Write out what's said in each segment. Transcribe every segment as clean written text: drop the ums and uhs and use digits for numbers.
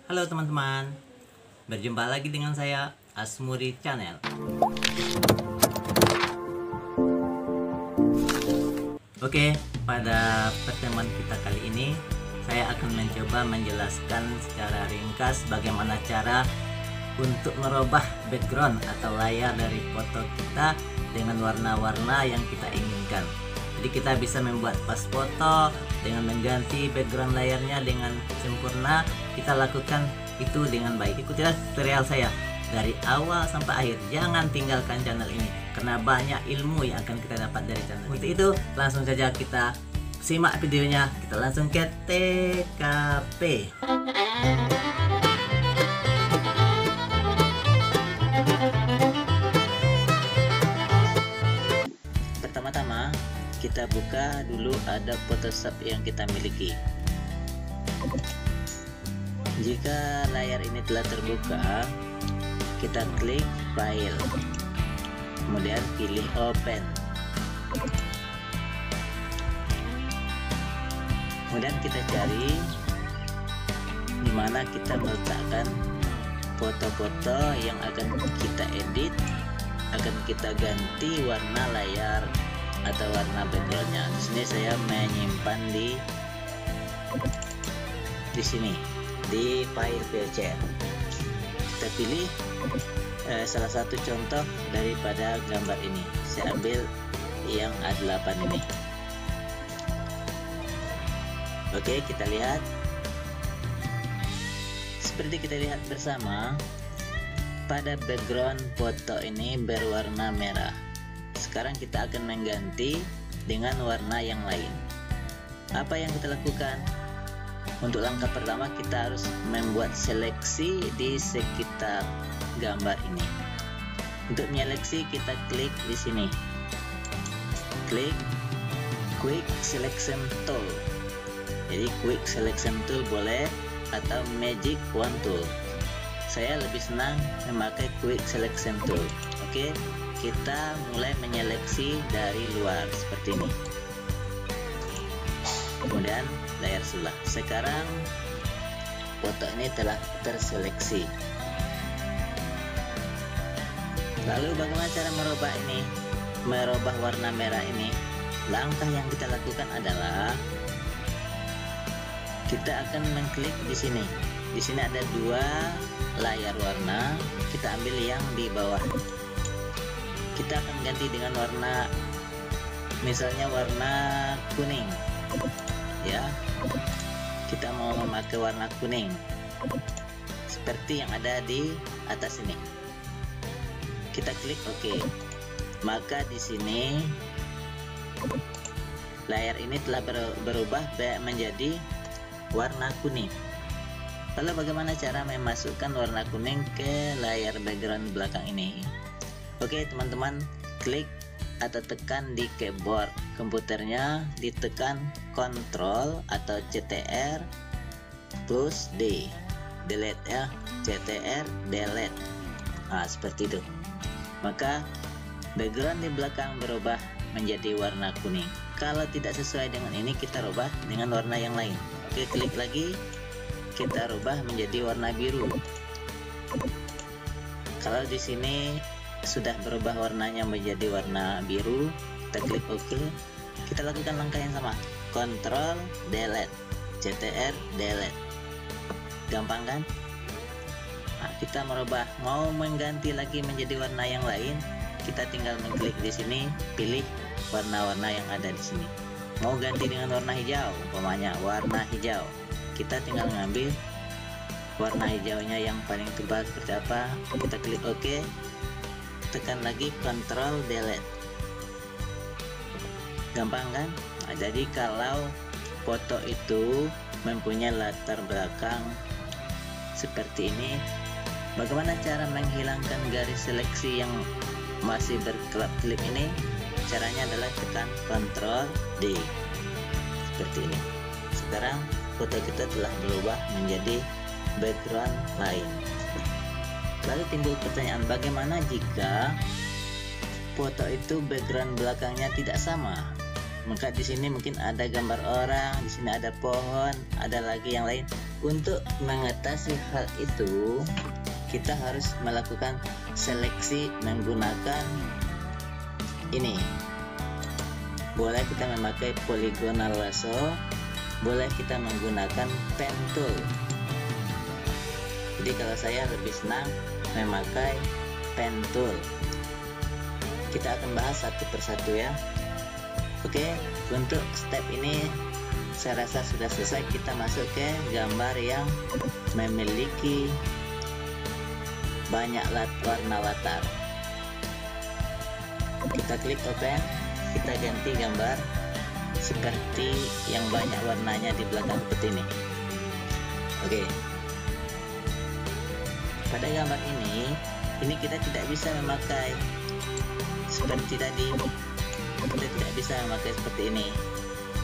Halo teman-teman, berjumpa lagi dengan saya Asmuri Channel. Oke, pada pertemuan kita kali ini saya akan mencoba menjelaskan secara ringkas bagaimana cara untuk merubah background atau layar dari foto kita dengan warna-warna yang kita inginkan. Jadi kita bisa membuat pas foto dengan mengganti background layarnya dengan sempurna. Kita lakukan itu dengan baik. Ikutilah tutorial saya dari awal sampai akhir. Jangan tinggalkan channel ini karena banyak ilmu yang akan kita dapat dari channel. Untuk itu langsung saja kita simak videonya. Kita langsung ke TKP. Pertama-tama kita buka dulu ada Photoshop yang kita miliki. Jika layar ini telah terbuka, kita klik file, kemudian pilih open, kemudian kita cari di mana kita meletakkan foto-foto yang akan kita edit, akan kita ganti warna layar atau warna backgroundnya. Di sini saya menyimpan di sini di file VCR. Kita pilih salah satu contoh daripada gambar ini. Saya ambil yang A8 ini. Oke, kita lihat. Seperti kita lihat bersama, pada background foto ini berwarna merah. Sekarang kita akan mengganti dengan warna yang lain. Apa yang kita lakukan? Untuk langkah pertama kita harus membuat seleksi di sekitar gambar ini. Untuk menyeleksi kita klik di sini. Klik Quick Selection Tool. Jadi Quick Selection Tool boleh atau Magic Wand Tool. Saya lebih senang memakai Quick Selection Tool. Oke, kita mulai menyeleksi dari luar seperti ini. Kemudian layar sebelah. Sekarang foto ini telah terseleksi. Lalu bagaimana cara merubah ini? Merubah warna merah ini. Langkah yang kita lakukan adalah kita akan mengklik di sini. Di sini ada dua layar warna. Kita ambil yang di bawah. Kita akan ganti dengan warna, misalnya warna kuning. Ya, kita mau memakai warna kuning seperti yang ada di atas ini. Kita klik OK. Maka di sini layar ini telah berubah menjadi warna kuning. Lalu bagaimana cara memasukkan warna kuning ke layar background belakang ini? Oke teman-teman, klik atau tekan di keyboard komputernya, ditekan Ctrl atau CTR plus D, delete ya, CTR delete. Nah seperti itu. Maka background di belakang berubah menjadi warna kuning. Kalau tidak sesuai dengan ini, kita rubah dengan warna yang lain. Oke, klik lagi, kita rubah menjadi warna biru. Kalau di sini sudah berubah warnanya menjadi warna biru, kita klik OK. Kita lakukan langkah yang sama, Ctrl delete, CTR delete. Gampang kan? Nah, kita merubah, mau mengganti lagi menjadi warna yang lain, kita tinggal mengklik di sini, pilih warna-warna yang ada di sini. Mau ganti dengan warna hijau, umpamanya warna hijau, kita tinggal ngambil warna hijaunya yang paling tebal seperti apa. Kita klik OK, tekan lagi Ctrl delete. Gampang kan? Nah, jadi kalau foto itu mempunyai latar belakang seperti ini, bagaimana cara menghilangkan garis seleksi yang masih berkelap-kelip ini? Caranya adalah tekan Ctrl D seperti ini. Sekarang foto kita telah berubah menjadi background lain. Lalu timbul pertanyaan, bagaimana jika foto itu background belakangnya tidak sama? Maka di sini mungkin ada gambar orang, di sini ada pohon, ada lagi yang lain. Untuk mengatasi hal itu, kita harus melakukan seleksi menggunakan ini. Boleh kita memakai polygonal lasso, boleh kita menggunakan pen tool. Jadi kalau saya lebih senang memakai pen tool. Kita akan bahas satu persatu ya. Oke, untuk step ini saya rasa sudah selesai. Kita masuk ke gambar yang memiliki banyak warna latar. Kita klik open, kita ganti gambar seperti yang banyak warnanya di belakang seperti ini. Oke, pada gambar ini kita tidak bisa memakai seperti tadi. Kita tidak bisa memakai seperti ini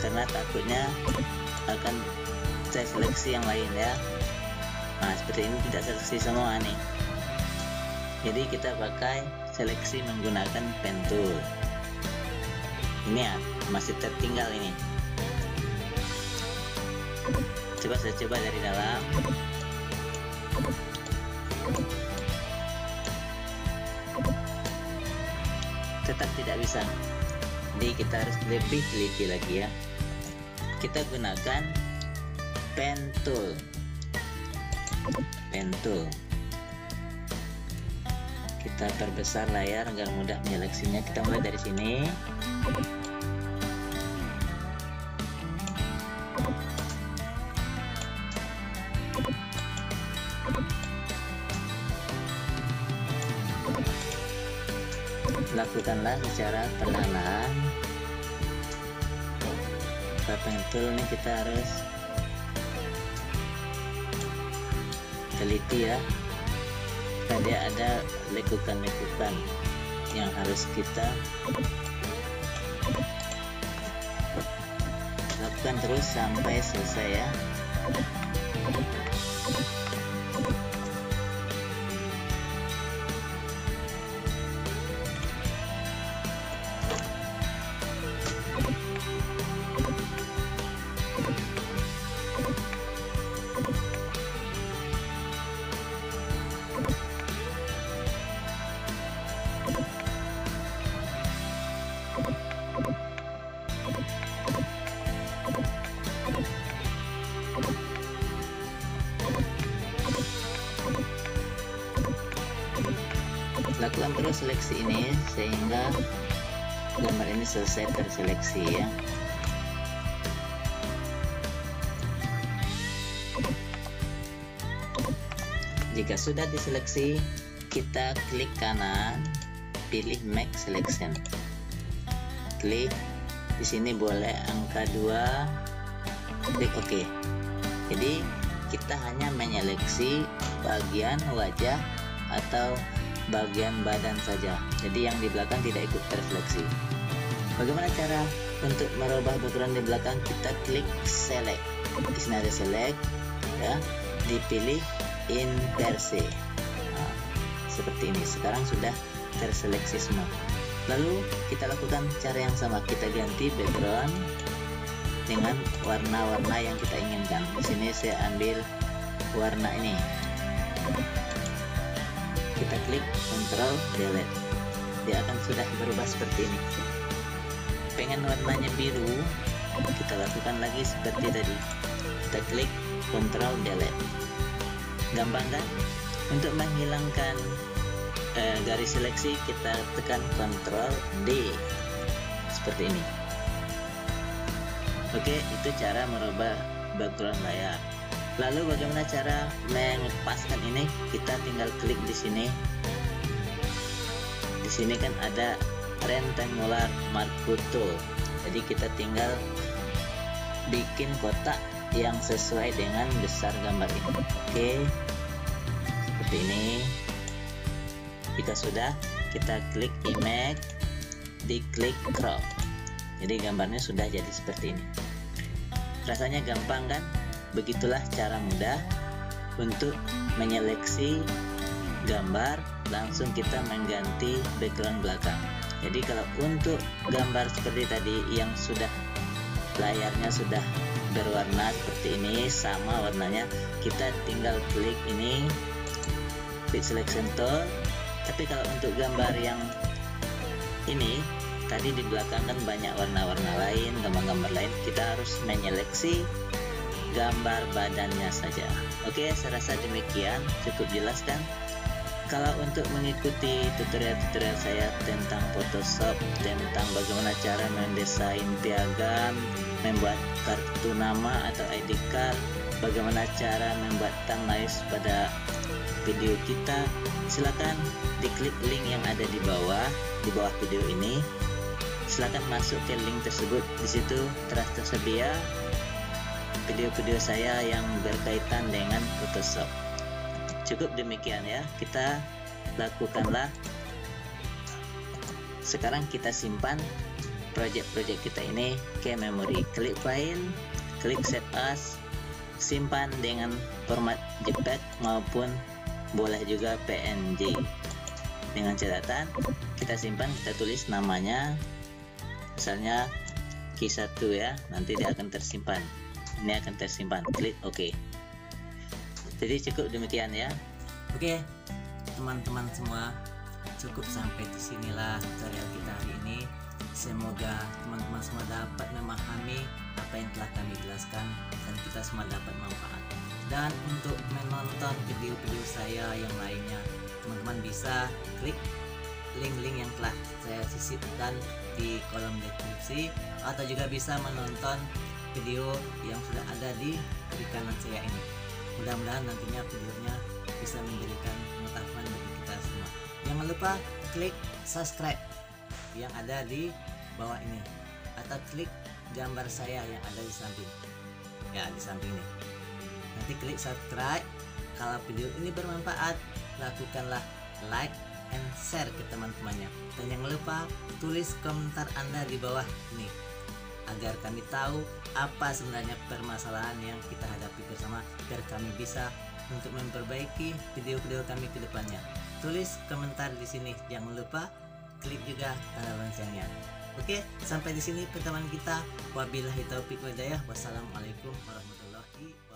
karena takutnya akan saya seleksi yang lain ya. Nah, seperti ini tidak seleksi semua nih. Jadi kita pakai seleksi menggunakan pen tool. Ini ya, masih tertinggal ini. Coba saya coba dari dalam. Tetap tidak bisa. Jadi kita harus lebih teliti lagi ya. Kita gunakan pen tool. Pen tool. Kita perbesar layar agar mudah menyeleksinya. Kita mulai dari sini. Lakukanlah secara perlahan. Pen tool ini kita harus teliti ya. Tadi ada lekukan-lekukan yang harus kita lakukan terus sampai selesai ya. Lakukan terus seleksi ini sehingga gambar ini selesai terseleksi ya. Jika sudah diseleksi, kita klik kanan, pilih Make Selection. Klik di sini boleh angka 2, klik OK. Jadi kita hanya menyeleksi bagian wajah atau bagian badan saja. Jadi yang di belakang tidak ikut terseleksi. Bagaimana cara untuk merubah background di belakang? Kita klik Select. Di sini ada Select ya, dipilih Inverse. Nah, seperti ini. Sekarang sudah terseleksi semua. Lalu kita lakukan cara yang sama. Kita ganti background dengan warna-warna yang kita inginkan. Di sini saya ambil warna ini. Kita klik Ctrl Delete. Dia akan sudah berubah seperti ini. Pengen warnanya biru, kita lakukan lagi seperti tadi. Kita klik Ctrl Delete. Gampang kan? Untuk menghilangkan garis seleksi, kita tekan Ctrl D seperti ini. Oke, itu cara merubah background layar. Lalu bagaimana cara mengepaskan ini? Kita tinggal klik di sini. Di sini kan ada rectangular marquee tool. Jadi kita tinggal bikin kotak yang sesuai dengan besar gambar ini. Oke, seperti ini. Jika sudah, kita klik image, diklik crop. Jadi gambarnya sudah jadi seperti ini. Rasanya gampang kan? Begitulah cara mudah untuk menyeleksi gambar, langsung kita mengganti background belakang. Jadi kalau untuk gambar seperti tadi yang sudah layarnya sudah berwarna seperti ini, sama warnanya, kita tinggal klik ini quick selection tool. Tapi kalau untuk gambar yang ini tadi di belakang kan banyak warna-warna lain, gambar-gambar lain, kita harus menyeleksi gambar badannya saja. Oke, saya rasa demikian, cukup jelas kan? Kalau untuk mengikuti tutorial-tutorial saya tentang Photoshop, tentang bagaimana cara mendesain piagam, membuat kartu nama atau ID card, bagaimana cara membuat thumbnails pada video kita, silakan diklik link yang ada di bawah video ini. Silakan masuk ke link tersebut. Di situ tersedia video-video saya yang berkaitan dengan Photoshop. Cukup demikian ya, kita lakukanlah. Sekarang kita simpan project-project kita ini ke memori. Klik file, klik save as, simpan dengan format JPEG maupun boleh juga PNG. Dengan catatan, kita simpan, kita tulis namanya, misalnya Q1 ya, nanti dia akan tersimpan. Ini akan tersimpan, klik OK. Jadi cukup demikian ya. Oke, teman-teman semua, cukup sampai di sinilah tutorial kita hari ini. Semoga teman-teman semua dapat memahami apa yang telah kami jelaskan dan kita semua dapat manfaat. Dan untuk menonton video-video saya yang lainnya, teman-teman bisa klik link-link yang telah saya sisipkan di kolom deskripsi, atau juga bisa menonton video yang sudah ada di kanan saya ini. Mudah-mudahan nantinya videonya bisa memberikan pengetahuan bagi kita semua. Jangan lupa klik subscribe yang ada di bawah ini, atau klik gambar saya yang ada di samping ya, di samping ini. Nanti klik subscribe. Kalau video ini bermanfaat, lakukanlah like and share ke teman-temannya, dan jangan lupa tulis komentar Anda di bawah ini agar kami tahu apa sebenarnya permasalahan yang kita hadapi bersama, agar kami bisa untuk memperbaiki video-video kami ke depannya. Tulis komentar di sini, jangan lupa klik juga tanda loncengnya. Oke, sampai di sini pertemuan kita. Wabillahi taufiq wal hidayah. Wassalamualaikum warahmatullahi wabarakatuh.